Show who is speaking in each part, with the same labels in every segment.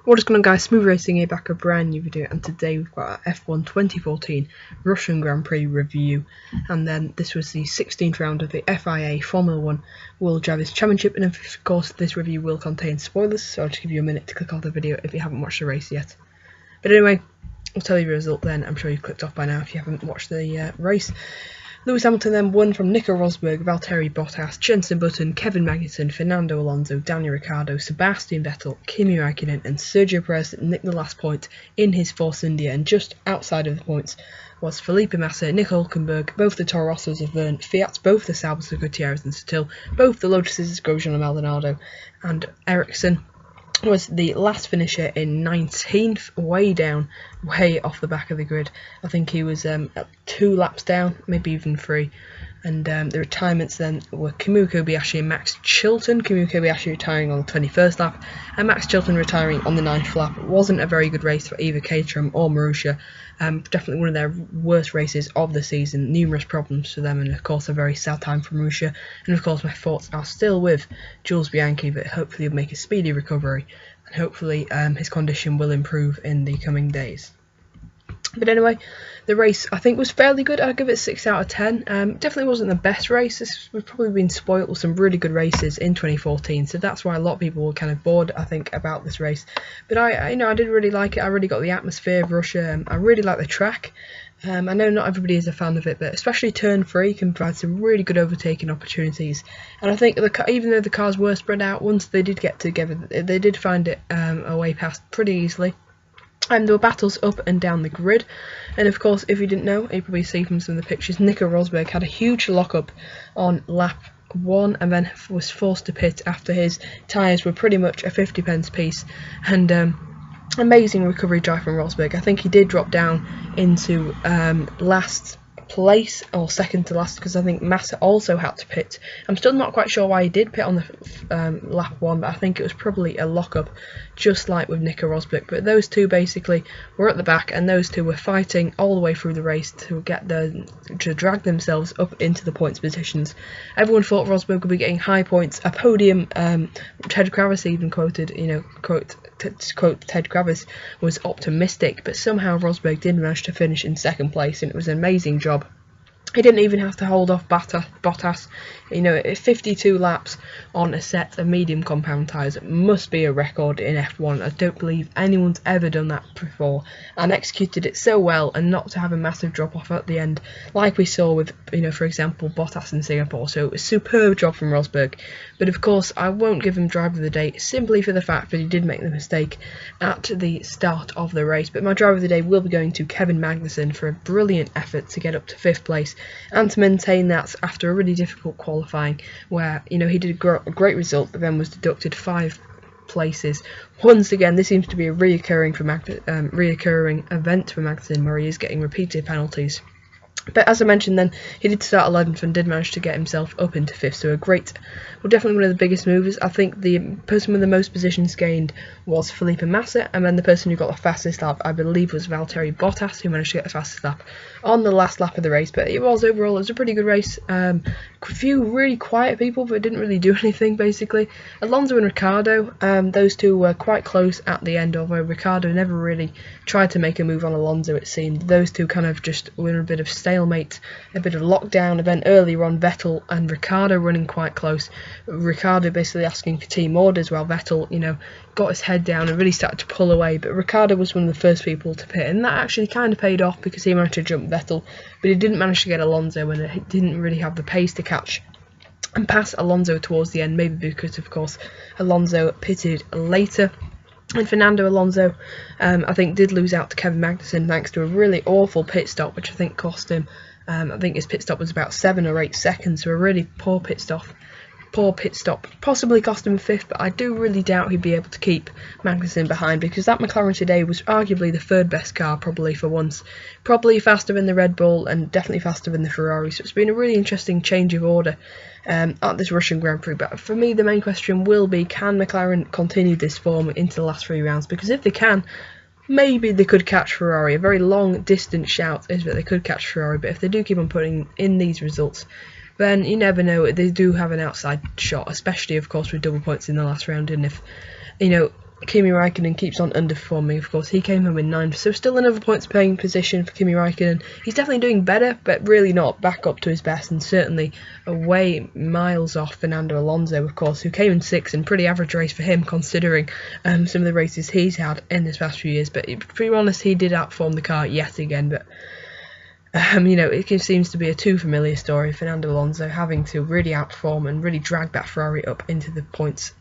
Speaker 1: What is going on, guys? Smooth Racing here, back a brand new video, and today we've got our F1 2014 Russian Grand Prix review. And then this was the 16th round of the FIA Formula 1 World Drivers' Championship, and of course this review will contain spoilers, so I'll just give you a minute to click off the video if you haven't watched the race yet. But anyway, I'll tell you the result then. I'm sure you've clicked off by now if you haven't watched the race. Lewis Hamilton then won from Nico Rosberg, Valtteri Bottas, Jenson Button, Kevin Magnussen, Fernando Alonso, Daniel Ricciardo, Sebastian Vettel, Kimi Räikkönen and Sergio Perez nicked the last point in his Force India, and just outside of the points was Felipe Massa, Nico Hülkenberg, both the Toro Rossos of Verne, Fiat, both the Saubers of Gutierrez and Sutil, both the Lotuses of Grosjean and Maldonado, and Ericsson was the last finisher in 19th, way off the back of the grid. I think he was 2 laps down, maybe even 3. And the retirements then were Kamui Kobayashi and Max Chilton. Kamui Kobayashi retiring on the 21st lap, and Max Chilton retiring on the 9th lap. It wasn't a very good race for either Caterham or Marussia. Definitely one of their worst races of the season. Numerous problems for them, and of course a very sad time for Marussia. And of course my thoughts are still with Jules Bianchi, but hopefully he'll make a speedy recovery, and hopefully his condition will improve in the coming days. But anyway, the race I think was fairly good. I'd give it 6 out of 10. Definitely wasn't the best race. We've probably been spoilt with some really good races in 2014, so that's why a lot of people were kind of bored, I think, about this race. But I did really like it. I really got the atmosphere of Russia. I really like the track. I know not everybody is a fan of it, but especially turn 3 can provide some really good overtaking opportunities. And I think even though the cars were spread out, once they did get together, they did find it a way past pretty easily. And there were battles up and down the grid, and of course, if you didn't know, you probably see from some of the pictures, Nico Rosberg had a huge lockup on lap 1 and then was forced to pit after his tyres were pretty much a 50p piece. And amazing recovery drive from Rosberg. I think he did drop down into last place or second to last, because I think Massa also had to pit. I'm still not quite sure why he did pit on the lap 1, but I think it was probably a lockup, just like with Nico Rosberg. But those two basically were at the back, and those two were fighting all the way through the race to drag themselves up into the points positions. Everyone thought Rosberg would be getting high points, a podium. Ted Kravitz even quoted, to quote Ted Kravitz, was optimistic, but somehow Rosberg did manage to finish in 2nd place, and it was an amazing job. He didn't even have to hold off Bottas. 52 laps on a set of medium compound tyres must be a record in F1. I don't believe anyone's ever done that before, and executed it so well, and not to have a massive drop off at the end like we saw with, for example, Bottas in Singapore. So it was a superb job from Rosberg. But of course I won't give him driver of the day simply for the fact that he did make the mistake at the start of the race. But my driver of the day will be going to Kevin Magnussen for a brilliant effort to get up to 5th place, and to maintain that after a really difficult qualifying where he did a great result, but then was deducted 5 places. Once again, this seems to be a reoccurring event for Magnussen, where he is getting repeated penalties. But as I mentioned then, he did start 11th and did manage to get himself up into 5th, so definitely one of the biggest movers. I think the person with the most positions gained was Felipe Massa, and then the person who got the fastest lap, I believe, was Valtteri Bottas, who managed to get the fastest lap on the last lap of the race. But overall, it was a pretty good race. A few really quiet people, but didn't really do anything, basically. Alonso and Ricciardo, those two were quite close at the end, although Ricciardo never really tried to make a move on Alonso, it seemed. Those two kind of just were in a bit of stalemate, a bit of lockdown. And then earlier on, Vettel and Ricciardo running quite close. Ricciardo basically asking for team orders, while Vettel, got his head down and really started to pull away. But Ricciardo was one of the first people to pit, and that actually kind of paid off, because he managed to jump Vettel, but he didn't manage to get Alonso, and he didn't really have the pace to catch and pass Alonso towards the end, maybe because, of course, Alonso pitted later. And Fernando Alonso, I think, did lose out to Kevin Magnussen thanks to a really awful pit stop, which I think cost him. I think his pit stop was about 7 or 8 seconds, so a really poor pit stop. Possibly cost him 5th, but I do really doubt he'd be able to keep Magnussen behind, because that McLaren today was arguably the 3rd best car, probably for once. Probably faster than the Red Bull, and definitely faster than the Ferrari, so it's been a really interesting change of order at this Russian Grand Prix. But for me, the main question will be, can McLaren continue this form into the last 3 rounds? Because if they can, maybe they could catch Ferrari. A very long distance shout is that they could catch Ferrari, but if they do keep on putting in these results, then you never know. They do have an outside shot, especially, of course, with double points in the last round. And if Kimi Raikkonen keeps on underperforming. Of course, he came home in 9th, so still another points paying position for Kimi Raikkonen. He's definitely doing better, but really not back up to his best, and certainly away miles off Fernando Alonso, of course, who came in 6th, and pretty average race for him considering some of the races he's had in this past few years. But to be honest, he did outperform the car yet again, but you know, it seems to be a too familiar story. Fernando Alonso having to really outperform and really drag that Ferrari up into the points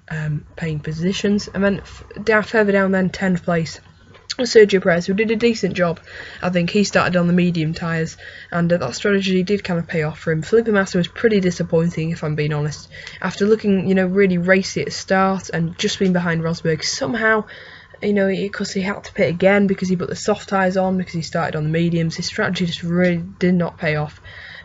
Speaker 1: paying positions. And then further down, then 10th place was Sergio Perez, who did a decent job. I think he started on the medium tyres, and that strategy did kind of pay off for him. Felipe Massa was pretty disappointing, if I'm being honest. After looking, you know, really racy at the start and just being behind Rosberg, somehow, you know, because he had to pit again because he put the soft tyres on because he started on the mediums. His strategy just really did not pay off.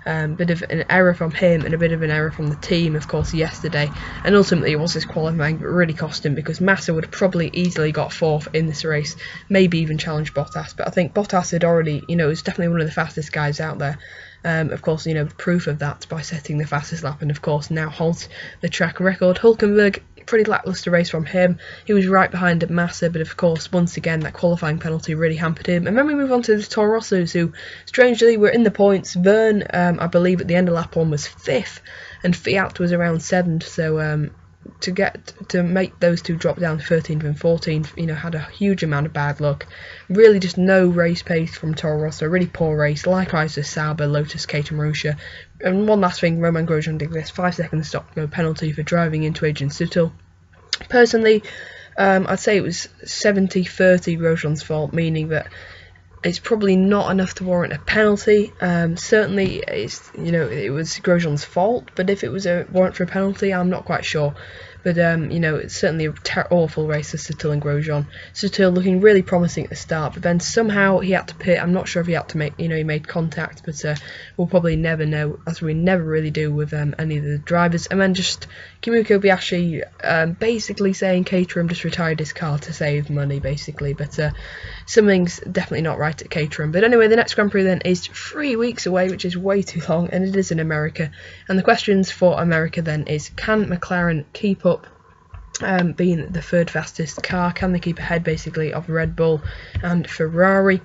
Speaker 1: Bit of an error from him and a bit of an error from the team, of course, yesterday. And ultimately it was his qualifying, but really cost him because Massa would have probably easily got 4th in this race, maybe even challenged Bottas. But I think Bottas had already, you know, was definitely one of the fastest guys out there. Of course, you know, proof of that by setting the fastest lap and, of course, now holds the track record. Hulkenberg, pretty lacklustre race from him. He was right behind Massa, but of course, once again, that qualifying penalty really hampered him. And then we move on to the Toro Rossos, who strangely were in the points. Verne, I believe, at the end of lap 1 was 5th, and Fiat was around 7th. So to make those two drop down to 13th and 14th, you know, had a huge amount of bad luck. Really just no race pace from Toro Rosso, really poor race. Likewise for Sauber, Lotus, Caterham, Marussia. And one last thing, Romain Grosjean did this 5-second stop go penalty for driving into Adrian Sutil. Personally, I'd say it was 70-30 Grosjean's fault, meaning that it's probably not enough to warrant a penalty. Certainly, it was Grosjean's fault, but if it was a warrant for a penalty, I'm not quite sure. But you know, it's certainly a awful race for Sutil and Grosjean. Sutil looking really promising at the start, but then somehow he had to pit. I'm not sure if he had to make, you know, he made contact, but we'll probably never know, as we never really do with any of the drivers. And then just Kimi Kobayashi basically saying Caterham just retired his car to save money, basically. But something's definitely not right at Caterham. But anyway, the next Grand Prix then is 3 weeks away, which is way too long, and it is in America. And the questions for America then is, can McLaren keep up being the 3rd fastest car? Can they keep ahead basically of Red Bull and Ferrari?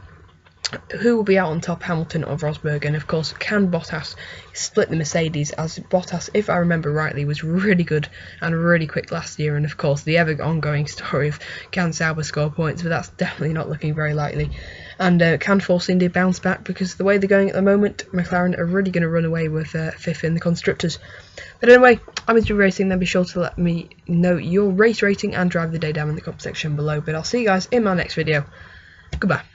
Speaker 1: Who will be out on top, Hamilton or Rosberg? And of course, can Bottas split the Mercedes, as Bottas, if I remember rightly, was really good and really quick last year? And of course, the ever ongoing story of, can Sauber score points? But that's definitely not looking very likely. And can Force India bounce back? Because the way they're going at the moment, McLaren are really going to run away with 5th in the Constructors. But anyway, I'm into racing, then be sure to let me know your race rating and drive of the day down in the comment section below. But I'll see you guys in my next video. Goodbye.